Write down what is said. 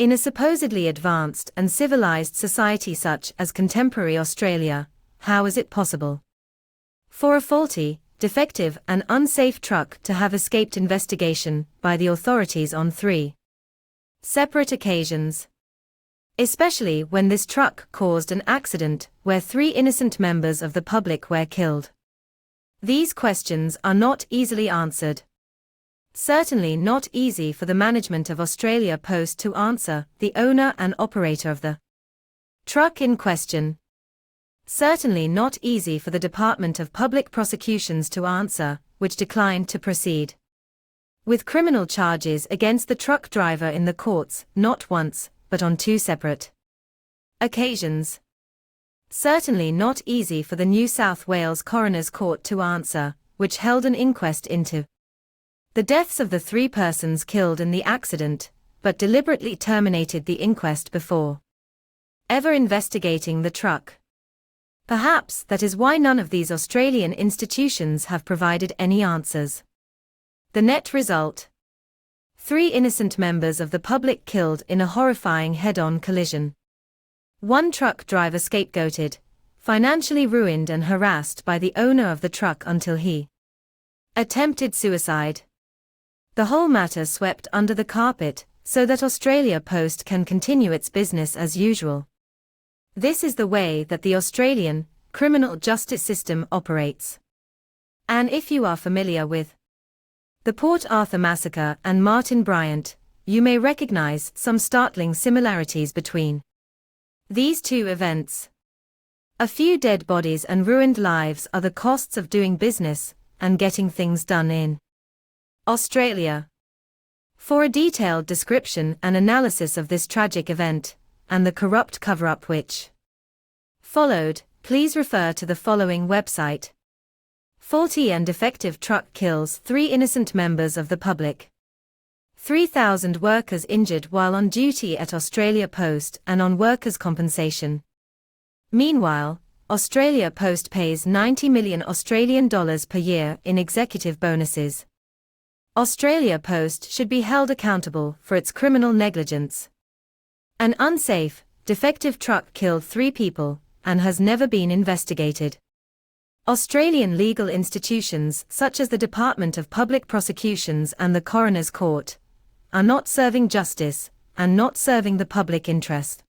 In a supposedly advanced and civilized society such as contemporary Australia, how is it possible for a faulty, defective and unsafe truck to have escaped investigation by the authorities on 3 separate occasions? Especially when this truck caused an accident where 3 innocent members of the public were killed. These questions are not easily answered. Certainly not easy for the management of Australia Post to answer, the owner and operator of the truck in question. Certainly not easy for the Department of Public Prosecutions to answer, which declined to proceed with criminal charges against the truck driver in the courts, not once, but on 2 separate occasions. Certainly not easy for the New South Wales Coroner's Court to answer, which held an inquest into the deaths of the 3 persons killed in the accident, but deliberately terminated the inquest before ever investigating the truck. Perhaps that is why none of these Australian institutions have provided any answers. The net result: 3 innocent members of the public killed in a horrifying head-on collision. 1 truck driver scapegoated, financially ruined and harassed by the owner of the truck until he attempted suicide. The whole matter swept under the carpet, so that Australia Post can continue its business as usual. This is the way that the Australian criminal justice system operates. And if you are familiar with the Port Arthur massacre and Martin Bryant, you may recognize some startling similarities between these 2 events. A few dead bodies and ruined lives are the costs of doing business and getting things done in Australia. For a detailed description and analysis of this tragic event, and the corrupt cover-up which followed, please refer to the following website. Faulty and defective truck kills 3 innocent members of the public. 3,000 workers injured while on duty at Australia Post and on workers' compensation. Meanwhile, Australia Post pays $90 million Australian dollars per year in executive bonuses. Australia Post should be held accountable for its criminal negligence. An unsafe, defective truck killed 3 people and has never been investigated. Australian legal institutions such as the Department of Public Prosecutions and the Coroner's Court are not serving justice and not serving the public interest.